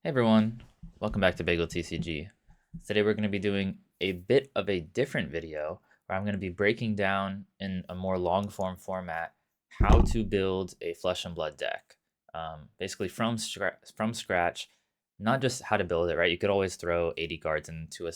Hey everyone, welcome back to FABTCG. Today we're going to be doing a bit of a different video where I'm going to be breaking down in a more long form format how to build a Flesh and Blood deck. Basically from scratch, not just how to build it, right? You could always throw 80 cards into a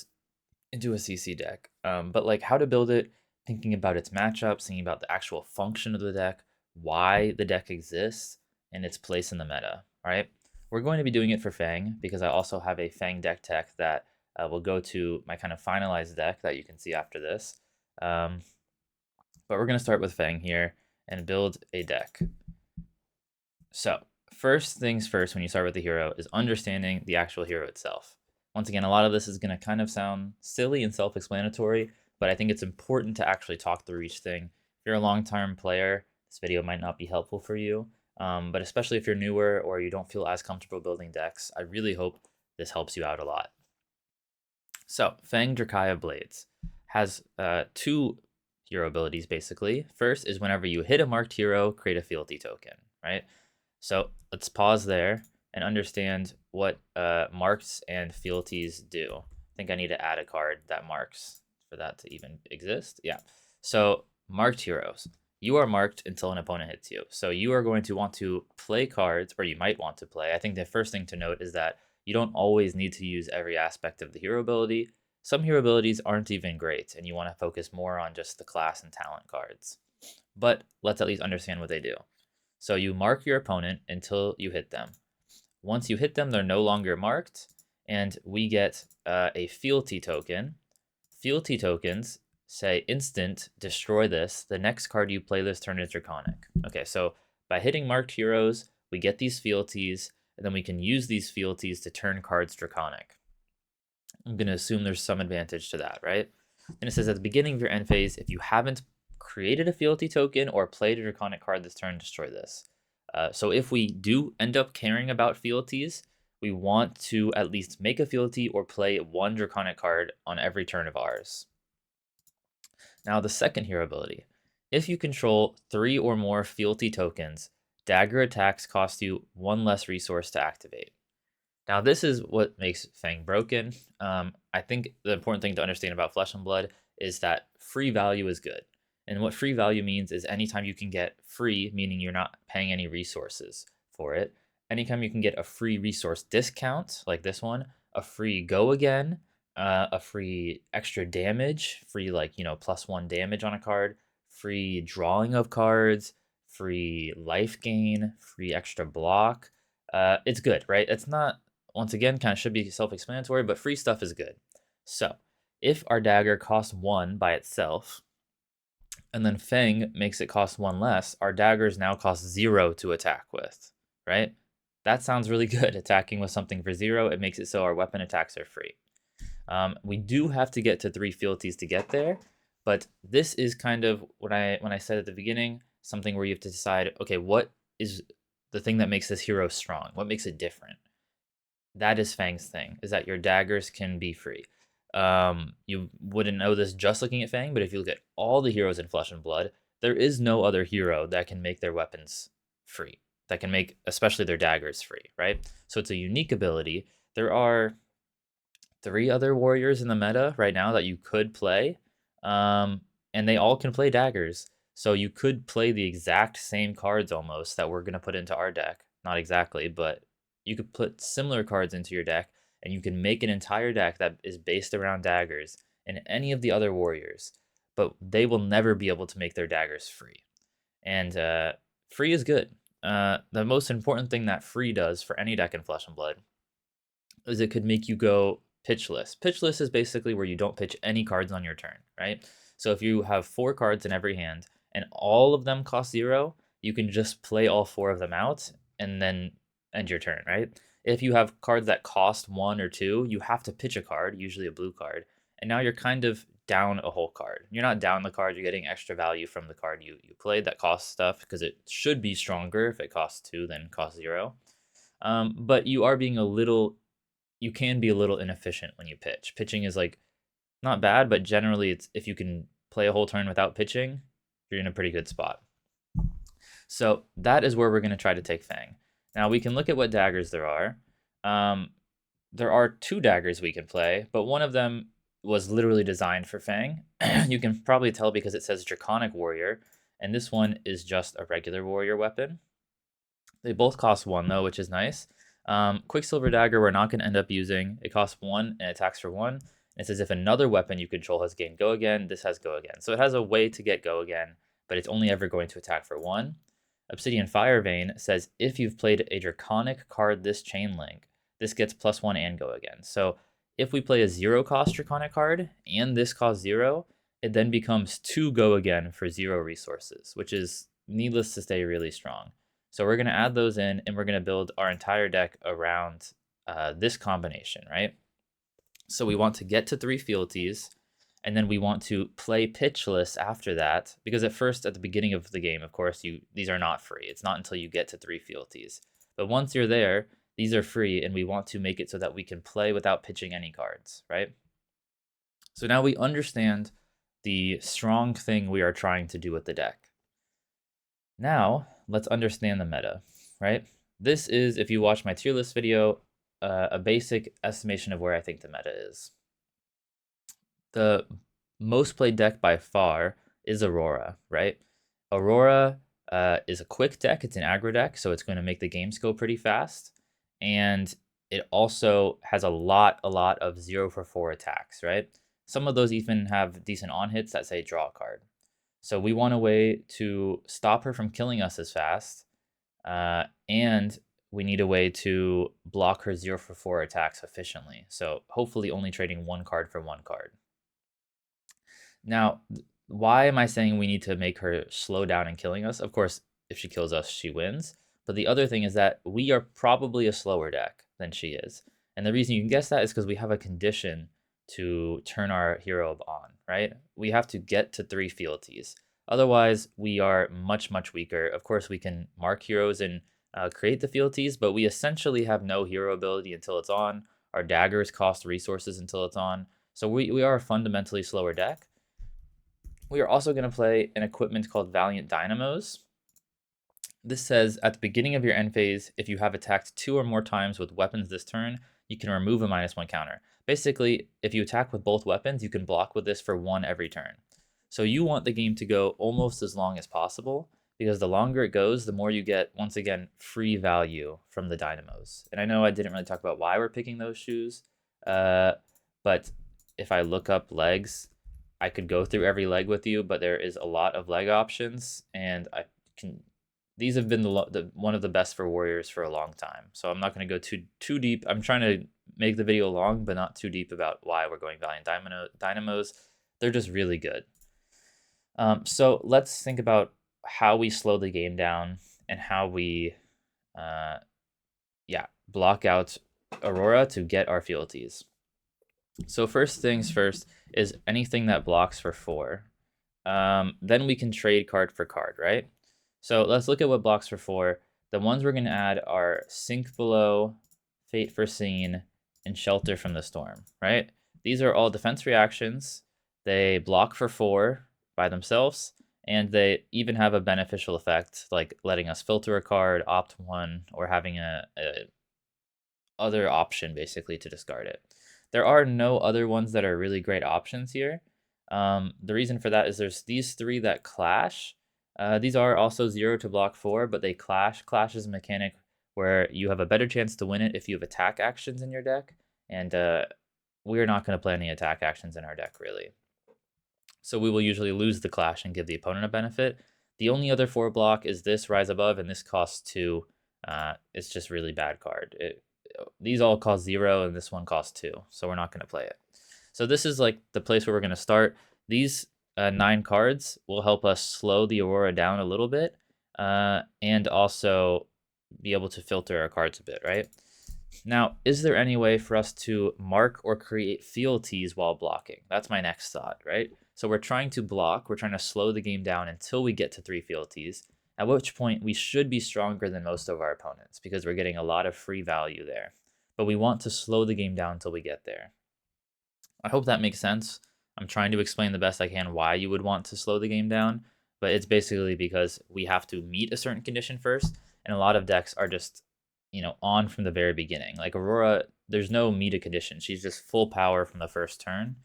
CC deck, but like how to build it, thinking about its matchups, thinking about the actual function of the deck, why the deck exists, and its place in the meta, right? We're going to be doing it for Fang because I also have a Fang deck tech that will go to my kind of finalized deck that you can see after this. Um, but we're going to start with Fang here and build a deck. So, first things first, when you start with the hero, is understanding the actual hero itself. Once again, a lot of this is going to kind of sound silly and self explanatory, but I think it's important to actually talk through each thing. If you're a long term player, this video might not be helpful for you. But especially if you're newer or you don't feel as comfortable building decks, I really hope this helps you out a lot. So, Fang Dracaya Blades has two hero abilities basically. First is whenever you hit a marked hero, create a fealty token, right? So let's pause there and understand what marks and fealties do. I think I need to add a card that marks for that to even exist. Yeah. So marked heroes. You are marked until an opponent hits you. So you are going to want to play cards, or you might want to play. I think the first thing to note is that you don't always need to use every aspect of the hero ability. Some hero abilities aren't even great, and you want to focus more on just the class and talent cards. But let's at least understand what they do. So you mark your opponent until you hit them. Once you hit them, they're no longer marked, and we get a fealty token. Fealty tokens say instant, destroy this. The next card you play this turn is draconic. Okay, so by hitting marked heroes, we get these fealties, and then we can use these fealties to turn cards draconic. I'm going to assume there's some advantage to that, right? And it says at the beginning of your end phase, if you haven't created a fealty token or played a draconic card this turn, destroy this. So if we do end up caring about fealties, we want to at least make a fealty or play one draconic card on every turn of ours. Now the second hero ability. If you control 3 or more fealty tokens, dagger attacks cost you 1 less resource to activate. Now this is what makes Fang broken. I think the important thing to understand about Flesh and Blood is that free value is good. And what free value means is anytime you can get free, meaning you're not paying any resources for it, anytime you can get a free resource discount, like this one, a free go again, a free extra damage, free +1 damage on a card, free drawing of cards, free life gain, free extra block, it's good, right? It's not, once again, kind of should be self-explanatory, but free stuff is good. So if our dagger costs 1 by itself, and then Fang makes it cost 1 less, our daggers now cost 0 to attack with, right? That sounds really good, attacking with something for 0. It makes it so our weapon attacks are free. We do have to get to 3 fealties to get there, but this is kind of what when I said at the beginning, something where you have to decide, okay, what is the thing that makes this hero strong? What makes it different? That is Fang's thing, is that your daggers can be free. You wouldn't know this just looking at Fang, but if you look at all the heroes in Flesh and Blood, there is no other hero that can make their weapons free, that can make especially their daggers free, right? So it's a unique ability. There are 3 other warriors in the meta right now that you could play, and they all can play daggers. So you could play the exact same cards almost that we're going to put into our deck. Not exactly, but you could put similar cards into your deck, and you can make an entire deck that is based around daggers and any of the other warriors, but they will never be able to make their daggers free. And free is good. The most important thing that free does for any deck in Flesh and Blood is it could make you go pitchless. Pitchless is basically where you don't pitch any cards on your turn, right? So if you have 4 cards in every hand and all of them cost 0, you can just play all 4 of them out and then end your turn, right? If you have cards that cost 1 or 2, you have to pitch a card, usually a blue card, and now you're kind of down a whole card. You're not down the card, you're getting extra value from the card you played that costs stuff, because it should be stronger if it costs 2 than costs 0. But you are being you can be a little inefficient when you pitch. Pitching is like not bad, but generally it's if you can play a whole turn without pitching, you're in a pretty good spot. So that is where we're going to try to take Fang. Now we can look at what daggers there are. there are two daggers we can play, but one of them was literally designed for Fang. You can probably tell because it says Draconic Warrior, and this one is just a regular warrior weapon. They both cost 1 though, which is nice. Quicksilver Dagger we're not going to end up using. It costs 1 and attacks for 1. And it says if another weapon you control has gained Go Again, this has Go Again. So it has a way to get Go Again, but it's only ever going to attack for 1. Obsidian Fire Vein says if you've played a Draconic card this chain link, this gets +1 and Go Again. So if we play a 0 cost Draconic card and this costs 0, it then becomes 2 Go Again for 0 resources, which is needless to say really strong. So we're going to add those in, and we're going to build our entire deck around this combination, right? So we want to get to 3 fealties, and then we want to play pitchless after that, because at first, at the beginning of the game, of course, these are not free. It's not until you get to 3 fealties. But once you're there, these are free, and we want to make it so that we can play without pitching any cards, right? So now we understand the strong thing we are trying to do with the deck. Now, let's understand the meta, right? This is, if you watch my tier list video, a basic estimation of where I think the meta is. The most played deck by far is Aurora, right? Aurora is a quick deck. It's an aggro deck, so it's going to make the games go pretty fast. And it also has a lot of 0 for 4 attacks, right? Some of those even have decent on hits that say draw a card. So we want a way to stop her from killing us as fast, and we need a way to block her 0 for 4 attacks efficiently. So hopefully only trading 1 card for 1 card. Now, why am I saying we need to make her slow down in killing us? Of course, if she kills us, she wins. But the other thing is that we are probably a slower deck than she is. And the reason you can guess that is because we have a condition to turn our hero on, right? We have to get to 3 fealties. Otherwise, we are much weaker. Of course, we can mark heroes and create the fealties, but we essentially have no hero ability until it's on. Our daggers cost resources until it's on. So we are a fundamentally slower deck. We are also going to play an equipment called Valiant Dynamos. This says at the beginning of your end phase, if you have attacked 2 or more times with weapons this turn, you can remove a -1 counter. Basically, if you attack with both weapons, you can block with this for 1 every turn. So you want the game to go almost as long as possible, because the longer it goes, the more you get, once again, free value from the dynamos. And I know I didn't really talk about why we're picking those shoes, but if I look up legs, I could go through every leg with you, but there is a lot of leg options, and these have been one of the best for warriors for a long time. So I'm not going to go too deep. I'm trying to make the video long, but not too deep about why we're going Valiant Dynamos. They're just really good. So let's think about how we slow the game down and how we, block out Aurora to get our fealties. So first things first is anything that blocks for 4. Then we can trade card for card, right? So let's look at what blocks for 4. The ones we're going to add are Sink Below, Fate Foreseen, and Shelter from the Storm, right? These are all defense reactions. They block for 4 by themselves, and they even have a beneficial effect, like letting us filter a card, opt 1, or having a other option basically to discard it. There are no other ones that are really great options here. The reason for that is there's these 3 that clash. These are also 0 to block 4, but they clash. Clash is a mechanic where you have a better chance to win it if you have attack actions in your deck, and we're not going to play any attack actions in our deck, really. So we will usually lose the clash and give the opponent a benefit. The only other 4 block is this Rise Above, and this costs 2. It's just really bad card. These all cost 0, and this one costs 2, so we're not going to play it. So this is like the place where we're going to start. These 9 cards will help us slow the Aurora down a little bit, and also be able to filter our cards a bit, right? Now, is there any way for us to mark or create fealties while blocking? That's my next thought, right? So we're trying to block, we're trying to slow the game down until we get to 3 fealties, at which point we should be stronger than most of our opponents because we're getting a lot of free value there. But we want to slow the game down until we get there. I hope that makes sense. I'm trying to explain the best I can why you would want to slow the game down, but it's basically because we have to meet a certain condition first, and a lot of decks are just on from the very beginning. Like Aurora, there's no meter condition. She's just full power from the first turn.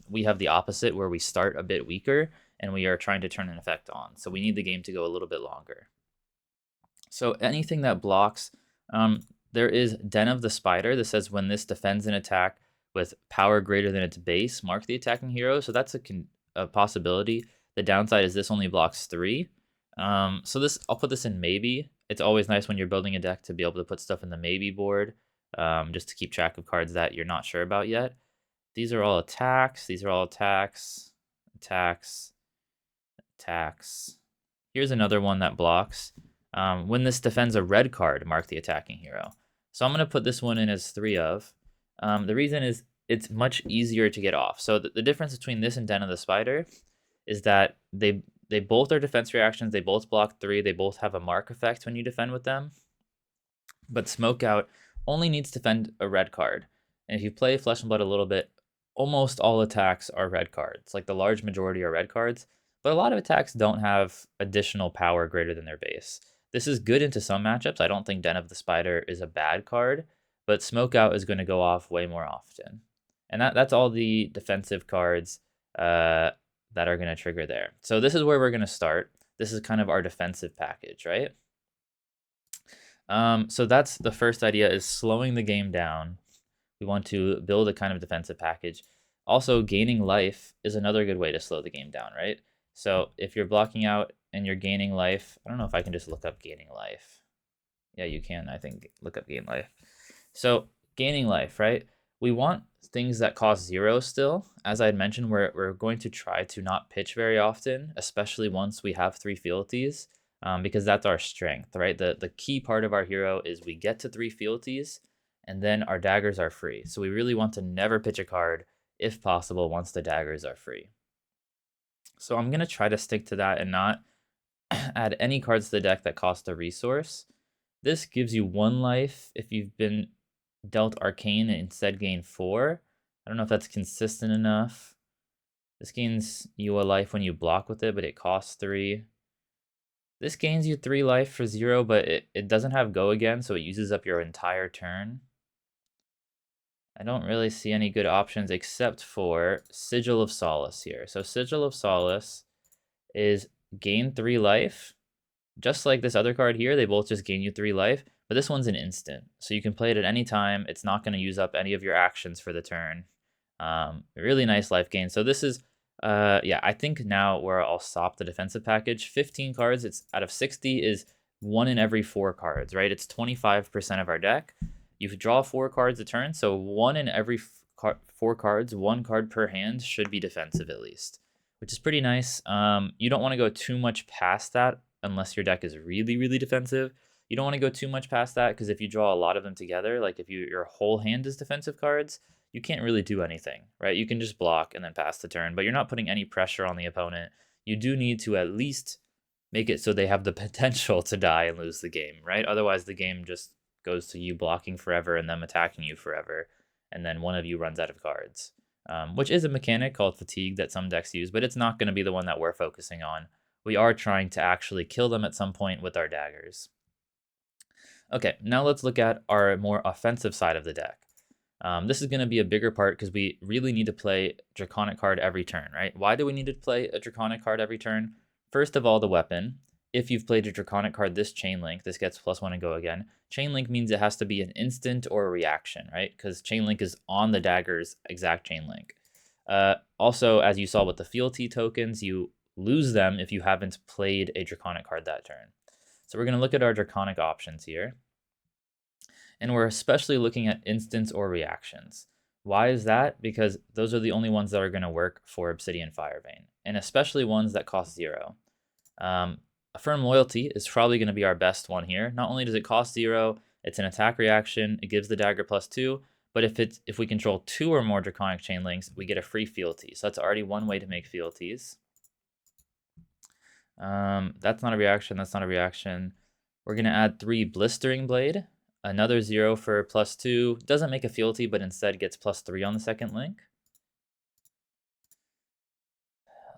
We have the opposite where we start a bit weaker and we are trying to turn an effect on. So we need the game to go a little bit longer. So anything that blocks, there is Den of the Spider. This says when this defends an attack with power greater than its base, mark the attacking hero. So that's a possibility. The downside is this only blocks 3. So this, I'll put this in maybe. It's always nice when you're building a deck to be able to put stuff in the maybe board, just to keep track of cards that you're not sure about yet. These are all attacks. These are all attacks. Attacks. Attacks. Here's another one that blocks. When this defends a red card, mark the attacking hero. So I'm going to put this one in as 3 of. The reason is it's much easier to get off. So the difference between this and Den of the Spider is that they both are defense reactions. They both block 3. They both have a mark effect when you defend with them. But Smokeout only needs to defend a red card. And if you play Flesh and Blood a little bit, almost all attacks are red cards. Like the large majority are red cards. But a lot of attacks don't have additional power greater than their base. This is good into some matchups. I don't think Den of the Spider is a bad card, but Smokeout is going to go off way more often. And that's all the defensive cards that are going to trigger there. So this is where we're going to start. This is kind of our defensive package, right? So that's the first idea, is slowing the game down. We want to build a kind of defensive package. Also, gaining life is another good way to slow the game down, right? So if you're blocking out and you're gaining life, I don't know if I can just look up gaining life. Yeah, you can, I think, look up gain life. So gaining life, right? We want things that cost 0 still. As I had mentioned, we're going to try to not pitch very often, especially once we have 3 fealties, because that's our strength, right? The key part of our hero is we get to 3 fealties, and then our daggers are free. So we really want to never pitch a card, if possible, once the daggers are free. So I'm going to try to stick to that and not add any cards to the deck that cost a resource. This gives you 1 life if you've been dealt Arcane and instead gain 4. I don't know if that's consistent enough. This gains you a life when you block with it, but it costs 3. This gains you 3 life for 0, but it doesn't have go again, so it uses up your entire turn. I don't really see any good options except for Sigil of Solace here. So Sigil of Solace is gain 3 life. Just like this other card here, they both just gain you 3 life, but this one's an instant. So you can play it at any time. It's not going to use up any of your actions for the turn. Really nice life gain. So this is, yeah, I think now where I'll stop the defensive package. 15 cards, it's out of 60 is 1 in every 4 cards, right? It's 25% of our deck. You draw 4 cards a turn, so 1 in every 4 cards, 1 card per hand should be defensive at least, which is pretty nice. You don't want to go too much past that unless your deck is really, really defensive. You don't want to go too much past that because if you draw a lot of them together, like if your whole hand is defensive cards, you can't really do anything, right? You can just block and then pass the turn, but you're not putting any pressure on the opponent. You do need to at least make it so they have the potential to die and lose the game, right? Otherwise, the game just goes to you blocking forever and them attacking you forever, and then one of you runs out of cards, which is a mechanic called fatigue that some decks use, but it's not going to be the one that we're focusing on. We are trying to actually kill them at some point with our daggers. Okay, now let's look at our more offensive side of the deck. This is going to be a bigger part because we really need to play draconic card every turn, right? Why do we need to play a draconic card every turn? First of all, the weapon. If you've played a draconic card, this chain link, this gets +1 and go again. Chain link means it has to be an instant or a reaction, right? Because chain link is on the dagger's exact chain link. Also, as you saw with the fealty tokens, you lose them if you haven't played a draconic card that turn. So we're going to look at our draconic options here. And we're especially looking at instants or reactions. Why is that? Because those are the only ones that are going to work for Obsidian Firevein, and especially ones that cost 0. Affirm Loyalty is probably going to be our best one here. Not only does it cost 0, it's an attack reaction, it gives the dagger +2, but if we control 2 or more draconic chain links, we get a free fealty. So that's already one way to make fealties. That's not a reaction, that's not a reaction. We're going to add 3 Blistering Blade. Another 0 for +2. Doesn't make a fealty, but instead gets +3 on the second link.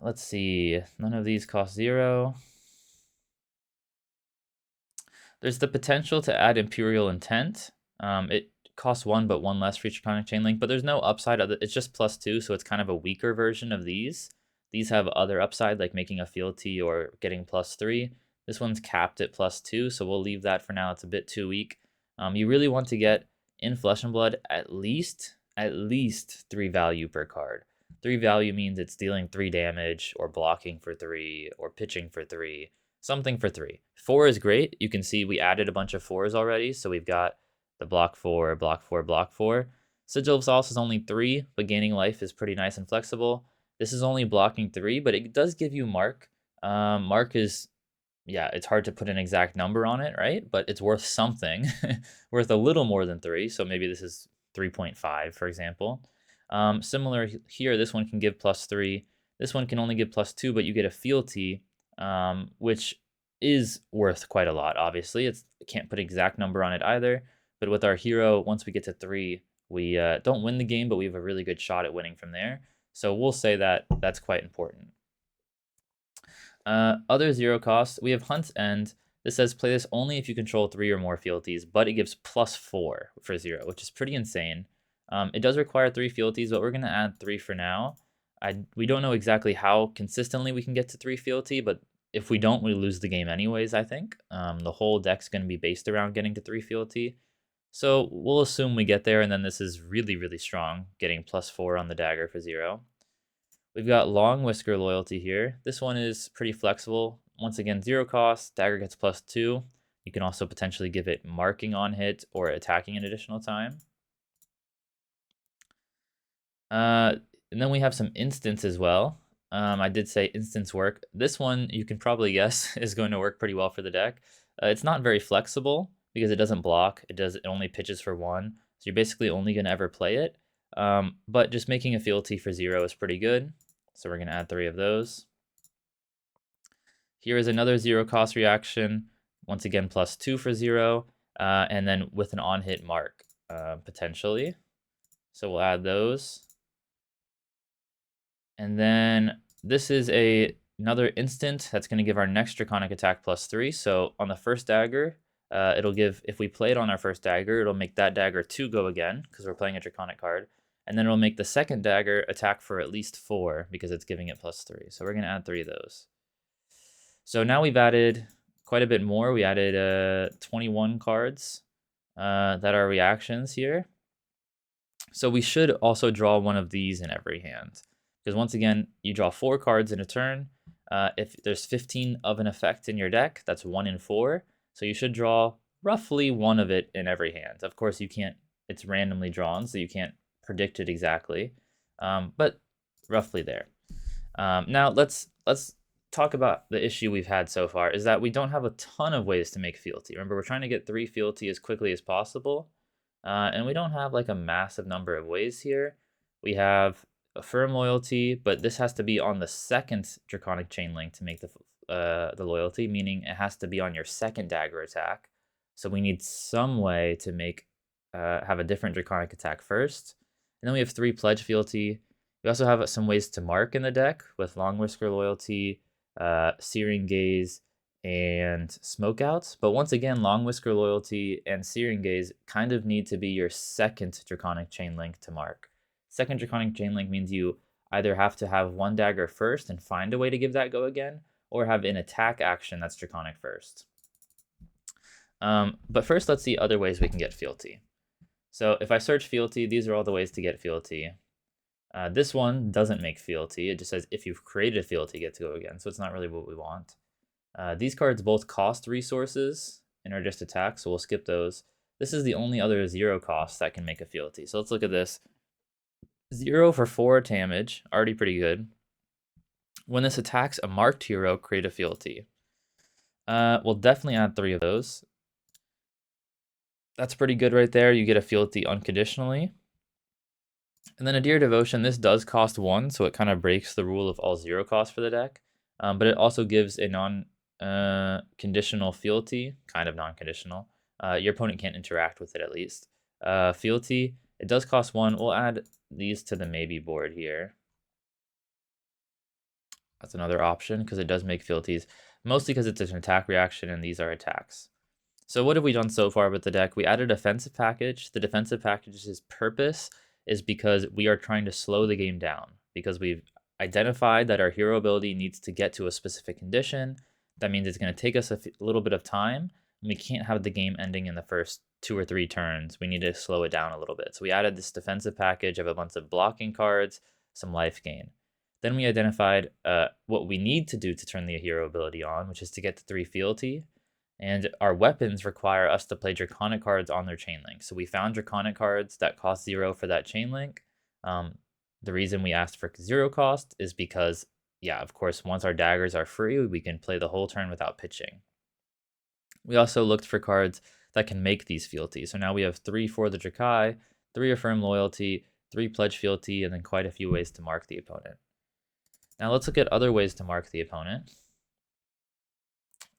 Let's see. None of these cost 0. There's the potential to add Imperial Intent. It costs 1, but 1 less for each Draconic Chain Link, but there's no upside. It's just +2, so it's kind of a weaker version of these. These have other upside, like making a fealty or getting +3. This one's capped at +2, so we'll leave that for now. It's a bit too weak. You really want to get in Flesh and Blood at least 3 value per card. 3 value means it's dealing 3 damage, or blocking for 3, or pitching for 3. Something for 3. 4 is great. You can see we added a bunch of 4s already. So we've got the block 4, block 4, block 4. Sigil of Solace is only 3, but gaining life is pretty nice and flexible. This is only blocking 3, but it does give you Mark. Mark is, yeah, it's hard to put an exact number on it, right? But it's worth something, worth a little more than 3. So maybe this is 3.5, for example. Similar here, this one can give +3. This one can only give +2, but you get a fealty, which is worth quite a lot, obviously. It can't put an exact number on it either. But with our hero, once we get to 3, we don't win the game, but we have a really good shot at winning from there. So we'll say that that's quite important. Other 0 costs, we have Hunt's End. This says play this only if you control 3 or more fealties, but it gives +4 for 0, which is pretty insane. It does require 3 fealties, but we're going to add 3 for now. We don't know exactly how consistently we can get to 3 fealty, but if we don't, we lose the game anyways, I think. The whole deck's going to be based around getting to 3 fealty. So we'll assume we get there, and then this is really, really strong, getting +4 on the dagger for 0. We've got Long Whisker Loyalty here. This one is pretty flexible. Once again, 0 cost, dagger gets +2. You can also potentially give it marking on hit or attacking an additional time. And then we have some instants as well. I did say instants work. This one, you can probably guess, is going to work pretty well for the deck. It's not very flexible because it doesn't block. It only pitches for 1. So you're basically only going to ever play it. But just making a fealty for 0 is pretty good. So we're going to add 3 of those. Here is another 0 cost reaction. Once again, +2 for 0. And then with an on-hit mark, potentially. So we'll add those. And then this is another instant that's going to give our next Draconic attack +3. So on the first dagger, it'll give, if we play it on our first dagger, it'll make that dagger 2 go again, because we're playing a Draconic card. And then it'll make the second dagger attack for at least 4, because it's giving it +3. So we're going to add 3 of those. So now we've added quite a bit more. We added 21 cards that are reactions here. So we should also draw one of these in every hand. Because once again, you draw 4 cards in a turn. If there's 15 of an effect in your deck, that's 1 in 4. So you should draw roughly 1 of it in every hand. Of course, you can't, it's randomly drawn, so you can't predict it exactly. But roughly there. Now let's talk about the issue we've had so far, is that we don't have a ton of ways to make fealty. Remember, we're trying to get 3 fealty as quickly as possible. And we don't have like a massive number of ways here. We have a firm loyalty, but this has to be on the second Draconic Chain Link to make the loyalty, meaning it has to be on your second dagger attack. So we need some way to make have a different Draconic attack first. And then we have 3 pledge fealty. We also have some ways to mark in the deck with Long Whisker Loyalty, Searing Gaze, and Smokeouts. But once again, Long Whisker Loyalty and Searing Gaze kind of need to be your second Draconic Chain Link to mark. Second Draconic Chain Link means you either have to have 1 dagger first and find a way to give that go again, or have an attack action that's Draconic first. But first, let's see other ways we can get fealty. So if I search fealty, these are all the ways to get fealty. This one doesn't make fealty. It just says if you've created a fealty, get to go again. So it's not really what we want. These cards both cost resources and are just attacks, so we'll skip those. This is the only other 0 cost that can make a fealty. So let's look at this. 0 for 4 damage, already pretty good. When this attacks a marked hero, create a fealty. We'll definitely add 3 of those. That's pretty good right there. You get a fealty unconditionally. And then Adir Devotion, this does cost 1, so it kind of breaks the rule of all 0 cost for the deck. But it also gives a non-conditional fealty, kind of non-conditional. Your opponent can't interact with it at least. Fealty, it does cost 1. We'll add these to the maybe board here. That's another option because it does make fealties, mostly because it's an attack reaction and these are attacks. So what have we done so far with the deck? We added a defensive package. The defensive package's purpose is because we are trying to slow the game down, because we've identified that our hero ability needs to get to a specific condition. That means it's going to take us a little bit of time, and we can't have the game ending in the first 2 or 3 turns. We need to slow it down a little bit. So we added this defensive package of a bunch of blocking cards, some life gain. Then we identified what we need to do to turn the hero ability on, which is to get to 3 fealty. And our weapons require us to play draconic cards on their chain link. So we found draconic cards that cost 0 for that chain link. The reason we asked for 0 cost is because, yeah, of course, once our daggers are free, we can play the whole turn without pitching. We also looked for cards that can make these fealties. So now we have 3 for the Drakai, 3 affirm loyalty, 3 pledge fealty, and then quite a few ways to mark the opponent. Now let's look at other ways to mark the opponent.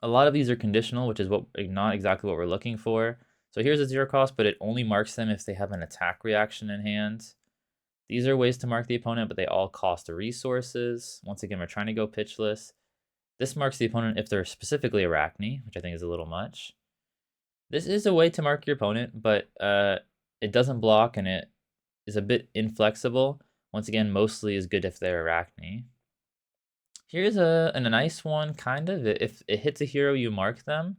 A lot of these are conditional, which is not exactly what we're looking for. So here's a 0 cost, but it only marks them if they have an attack reaction in hand. These are ways to mark the opponent, but they all cost resources. Once again, we're trying to go pitchless. This marks the opponent if they're specifically Arachne, which I think is a little much. This is a way to mark your opponent, but it doesn't block and it is a bit inflexible. Once again, mostly is good if they're Arachne. Here's a nice one, kind of. If it hits a hero, you mark them.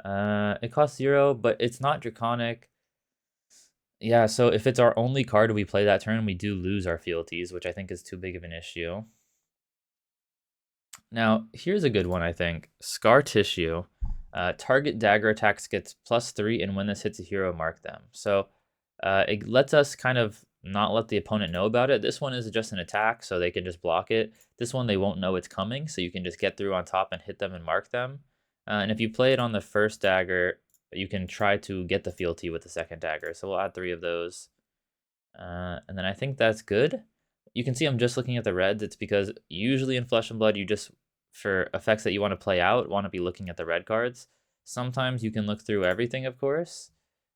It costs 0, but it's not draconic. Yeah, so if it's our only card we play that turn, we do lose our fealties, which I think is too big of an issue. Now, here's a good one, I think. Scar Tissue. Target dagger attacks gets +3, and when this hits a hero, mark them. So it lets us kind of not let the opponent know about it. This one is just an attack, so they can just block it. This one, they won't know it's coming, so you can just get through on top and hit them and mark them. And if you play it on the first dagger, you can try to get the fealty with the second dagger. So we'll add 3 of those. And then I think that's good. You can see I'm just looking at the reds. It's because usually in Flesh and Blood, you just, for effects that you want to play out, want to be looking at the red cards. Sometimes you can look through everything, of course.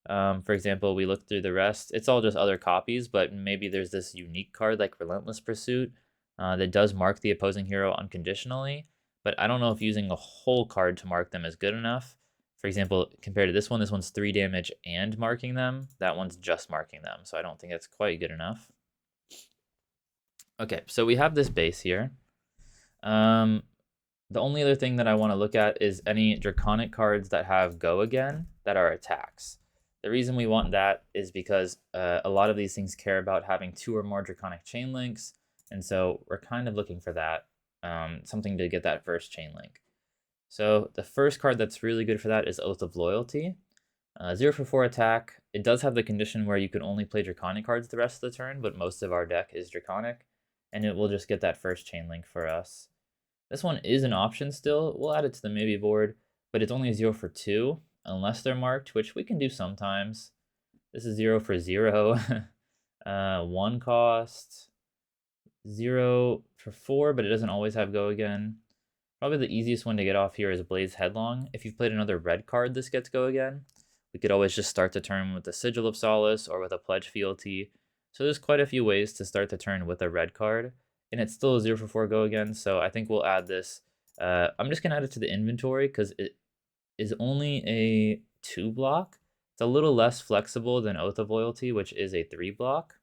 For example, we look through the rest. It's all just other copies, but maybe there's this unique card like Relentless Pursuit that does mark the opposing hero unconditionally. But I don't know if using a whole card to mark them is good enough. For example, compared to this one's 3 damage and marking them. That one's just marking them, so I don't think that's quite good enough. Okay, so we have this base here. The only other thing that I want to look at is any draconic cards that have Go Again that are attacks. The reason we want that is because a lot of these things care about having 2 or more draconic chain links, and so we're kind of looking for that, something to get that first chain link. So the first card that's really good for that is Oath of Loyalty. 0 for 4 attack. It does have the condition where you can only play draconic cards the rest of the turn, but most of our deck is draconic, and it will just get that first chain link for us. This one is an option still. We'll add it to the maybe board, but it's only 0 for 2, unless they're marked, which we can do sometimes. This is 0 for 0. 1 cost. 0 for 4, but it doesn't always have Go Again. Probably the easiest one to get off here is Blaze Headlong. If you've played another red card, this gets Go Again. We could always just start the turn with the Sigil of Solace or with a Pledge Fealty. So there's quite a few ways to start the turn with a red card. And it's still a 0 for 4 Go Again, so I think we'll add this. I'm just going to add it to the inventory because it is only a 2 block. It's a little less flexible than Oath of Loyalty, which is a 3 block.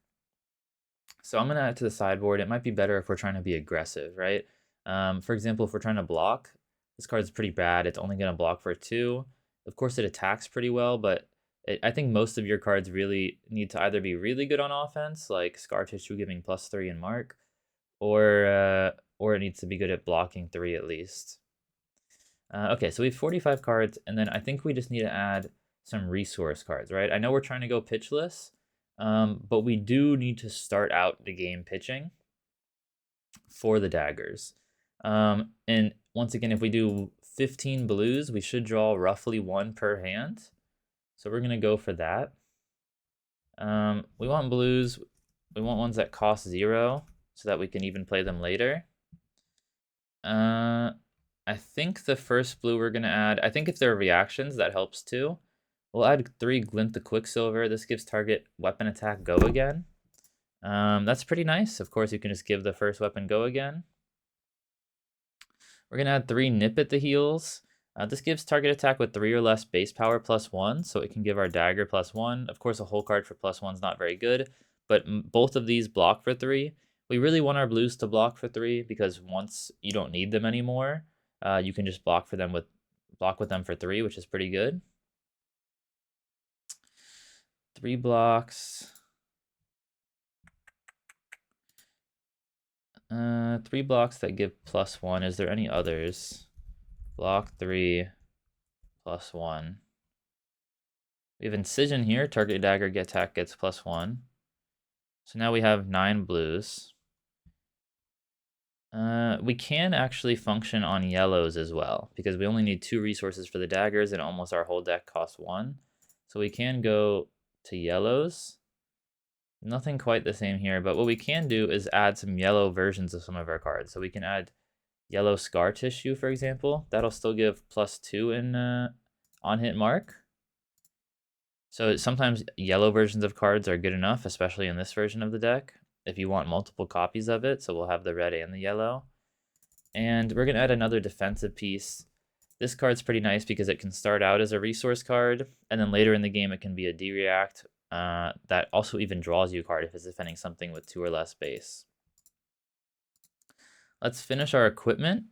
So I'm going to add it to the sideboard. It might be better if we're trying to be aggressive, right? For example, if we're trying to block, this card's pretty bad. It's only going to block for 2. Of course, it attacks pretty well, but I think most of your cards really need to either be really good on offense, like Scar Tissue giving +3 and mark, or it needs to be good at blocking 3 at least. Okay, so we have 45 cards, and then I think we just need to add some resource cards, right? I know we're trying to go pitchless, but we do need to start out the game pitching for the daggers. And once again, if we do 15 blues, we should draw roughly 1 per hand. So we're going to go for that. We want blues. We want ones that cost 0 so that we can even play them later. I think the first blue we're going to add, I think if there are reactions, that helps too. We'll add 3 Glint the Quicksilver. This gives target weapon attack Go Again. That's pretty nice. Of course, you can just give the first weapon Go Again. We're going to add 3 Nip at the Heels. This gives target attack with 3 or less base power +1, so it can give our dagger +1. Of course, a whole card for +1 is not very good, but both of these block for 3. We really want our blues to block for 3 because once you don't need them anymore, you can just block with them for 3, which is pretty good. 3 blocks. 3 blocks that give +1. Is there any others? Block 3 +1. We have incision here. Target dagger attack gets +1. So now we have 9 blues. We can actually function on yellows as well because we only need 2 resources for the daggers and almost our whole deck costs 1. So we can go to yellows. Nothing quite the same here, but what we can do is add some yellow versions of some of our cards. So we can add yellow scar tissue, for example. That'll still give +2 in on hit mark. So sometimes yellow versions of cards are good enough, especially in this version of the deck, if you want multiple copies of it. So we'll have the red and the yellow. And we're going to add another defensive piece. This card's pretty nice because it can start out as a resource card, and then later in the game it can be a D-react. That also even draws you a card if it's defending something with 2 or less base. Let's finish our equipment.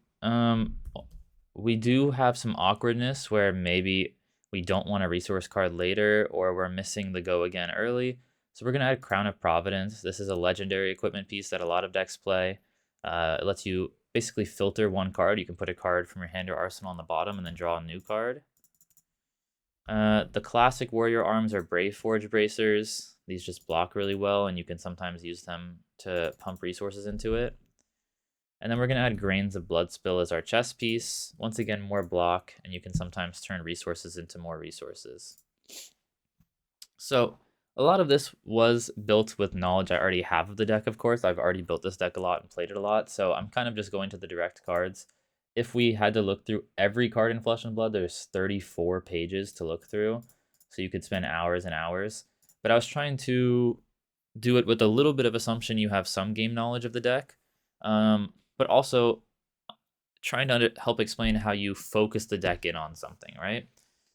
We do have some awkwardness where maybe we don't want a resource card later or we're missing the go again early. So we're going to add Crown of Providence. This is a legendary equipment piece that a lot of decks play. It lets you basically filter one card. You can put a card from your hand or arsenal on the bottom and then draw a new card. The classic warrior arms are Brave Forge bracers. These just block really well, and you can sometimes use them to pump resources into it. And then we're going to add Grains of Bloodspill as our chess piece. Once again, more block, and you can sometimes turn resources into more resources. So a lot of this was built with knowledge I already have of the deck, of course. I've already built this deck a lot and played it a lot, so I'm kind of just going to the direct cards. If we had to look through every card in Flesh and Blood, there's 34 pages to look through, so you could spend hours and hours. But I was trying to do it with a little bit of assumption you have some game knowledge of the deck, but also trying to help explain how you focus the deck in on something, right?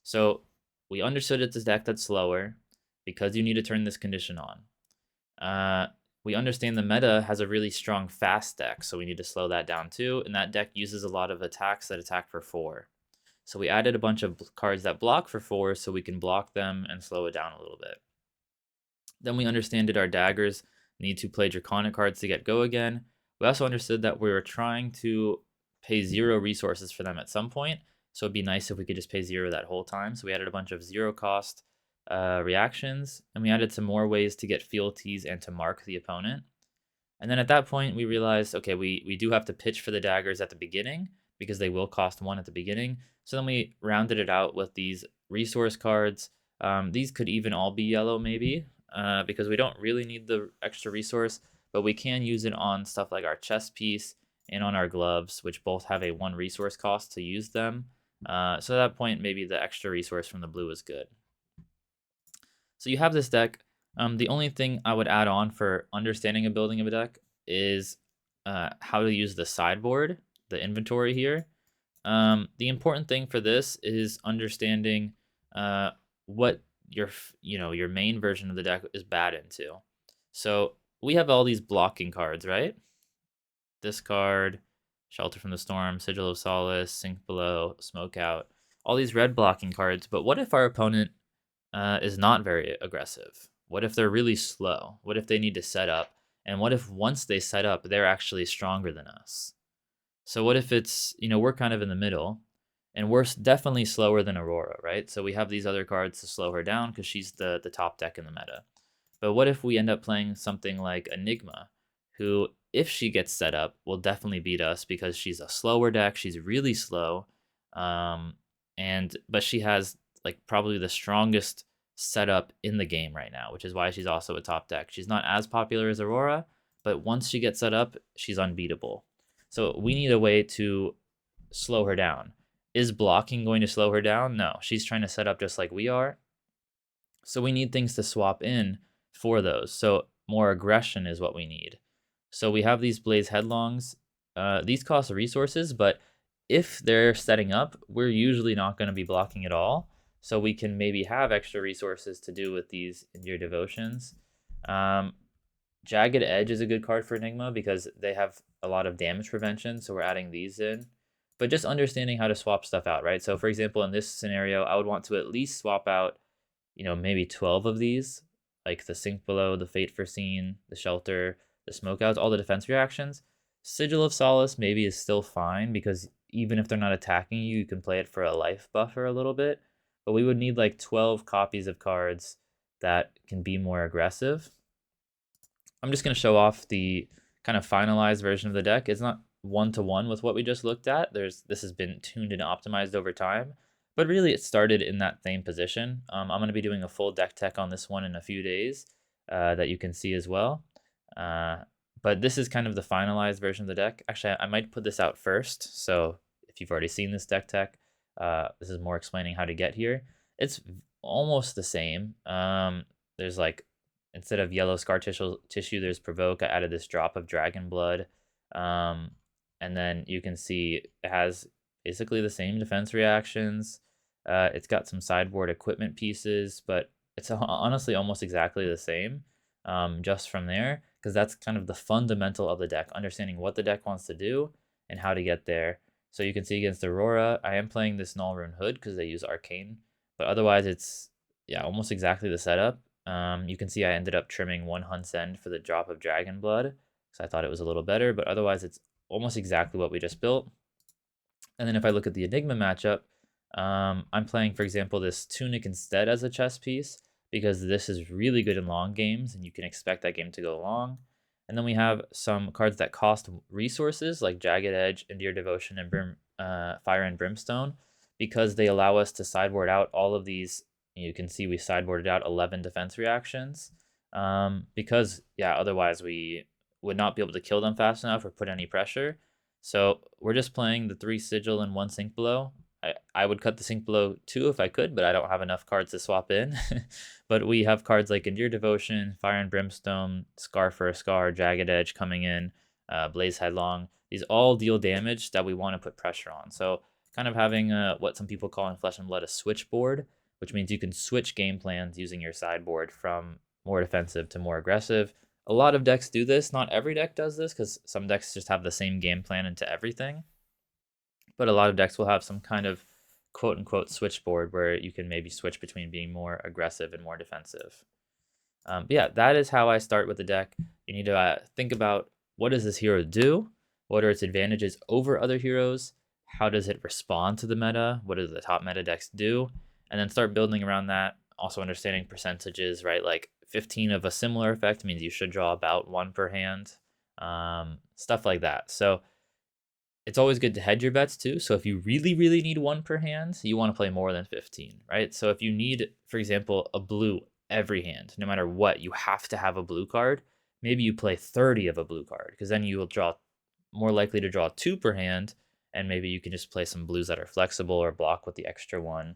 So we understood it's a deck that's slower because you need to turn this condition on. We understand the meta has a really strong fast deck, so we need to slow that down too, and that deck uses a lot of attacks that attack for 4. So we added a bunch of cards that block for 4 so we can block them and slow it down a little bit. Then we understand that our daggers need to play draconic cards to get go again. We also understood that we were trying to pay 0 resources for them at some point, so it'd be nice if we could just pay 0 that whole time. So we added a bunch of 0 cost reactions, and we added some more ways to get fealties and to mark the opponent. And then at that point we realized, okay, we do have to pitch for the daggers at the beginning because they will cost 1 at the beginning. So then we rounded it out with these resource cards. These could even all be yellow maybe, because we don't really need the extra resource, but we can use it on stuff like our chess piece and on our gloves, which both have a 1 resource cost to use them. So at that point maybe the extra resource from the blue is good. So you have this deck. The only thing I would add on for understanding a building of a deck is how to use the sideboard, the inventory here. The important thing for this is understanding what your main version of the deck is bad into. So we have all these blocking cards, right? This card, Shelter from the Storm, Sigil of Solace, Sink Below, Smoke Out, all these red blocking cards. But what if our opponent is not very aggressive? What if they're really slow? What if they need to set up? And what if once they set up, they're actually stronger than us? So what if it's, we're kind of in the middle, and we're definitely slower than Aurora, right? So we have these other cards to slow her down because she's the top deck in the meta. But what if we end up playing something like Enigma, who, if she gets set up, will definitely beat us because she's a slower deck. She's really slow, but she has like probably the strongest setup in the game right now, which is why she's also a top deck. She's not as popular as Aurora, but once she gets set up, she's unbeatable. So we need a way to slow her down. Is blocking going to slow her down? No, she's trying to set up just like we are. So we need things to swap in for those. So more aggression is what we need. So we have these Blaze Headlongs. These cost resources, but if they're setting up, we're usually not going to be blocking at all. So we can maybe have extra resources to do with these Endear Devotions. Jagged Edge is a good card for Enigma because they have a lot of damage prevention, so we're adding these in. But just understanding how to swap stuff out, right? So for example, in this scenario, I would want to at least swap out, maybe 12 of these, like the Sink Below, the Fate Foreseen, the Shelter, the Smokeouts, all the defense reactions. Sigil of Solace maybe is still fine because even if they're not attacking you, you can play it for a life buffer a little bit. But we would need like 12 copies of cards that can be more aggressive. I'm just going to show off the kind of finalized version of the deck. It's not one-to-one with what we just looked at. This has been tuned and optimized over time, but really it started in that same position. I'm going to be doing a full deck tech on this one in a few days that you can see as well. But this is kind of the finalized version of the deck. Actually, I might put this out first. So if you've already seen this deck tech, this is more explaining how to get here. It's almost the same. There's like, instead of yellow scar tissue, there's Provoke. I added this drop of Dragon Blood. And then you can see it has basically the same defense reactions. It's got some sideboard equipment pieces, but it's honestly almost exactly the same just from there, because that's kind of the fundamental of the deck, understanding what the deck wants to do and how to get there. So you can see against Aurora, I am playing this Null Rune Hood because they use Arcane, but otherwise it's, yeah, almost exactly the setup. You can see I ended up trimming one Hunt's End for the drop of Dragon Blood because I thought it was a little better, but otherwise it's almost exactly what we just built. And then if I look at the Enigma matchup, I'm playing, for example, this Tunic instead as a chess piece because this is really good in long games and you can expect that game to go long. And then we have some cards that cost resources like Jagged Edge, Endear Devotion, and Fire and Brimstone because they allow us to sideboard out all of these. You can see we sideboarded out 11 defense reactions because, yeah, otherwise we would not be able to kill them fast enough or put any pressure. So we're just playing the 3 Sigil and 1 Sink Below. I would cut the Sink Below too if I could, but I don't have enough cards to swap in. But we have cards like Endear Devotion, Fire and Brimstone, Scar for a Scar, Jagged Edge coming in, Blaze Headlong. These all deal damage that we want to put pressure on. So kind of having what some people call in Flesh and Blood a switchboard, which means you can switch game plans using your sideboard from more defensive to more aggressive. A lot of decks do this. Not every deck does this because some decks just have the same game plan into everything. But a lot of decks will have some kind of quote-unquote switchboard where you can maybe switch between being more aggressive and more defensive. But yeah, that is how I start with the deck. You need to think about, what does this hero do? What are its advantages over other heroes? How does it respond to the meta? What do the top meta decks do? And then start building around that. Also understanding percentages, right? Like 15 of a similar effect means you should draw about 1 per hand. Stuff like that. So it's always good to hedge your bets too. So if you really, really need 1 per hand, you want to play more than 15, right? So if you need, for example, a blue every hand, no matter what, you have to have a blue card. Maybe you play 30 of a blue card because then you will draw more likely to draw 2 per hand, and maybe you can just play some blues that are flexible or block with the extra 1.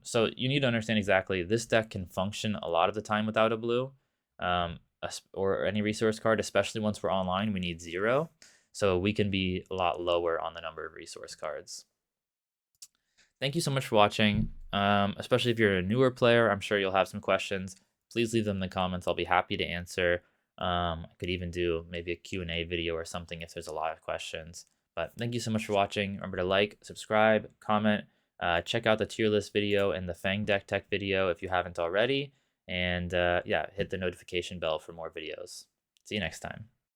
So you need to understand exactly this deck can function a lot of the time without a blue or any resource card, especially once we're online, we need 0. So we can be a lot lower on the number of resource cards. Thank you so much for watching. Especially if you're a newer player, I'm sure you'll have some questions. Please leave them in the comments. I'll be happy to answer. I could even do maybe a Q&A video or something if there's a lot of questions. But thank you so much for watching. Remember to like, subscribe, comment, check out the tier list video and the Fang deck tech video if you haven't already. And yeah, hit the notification bell for more videos. See you next time.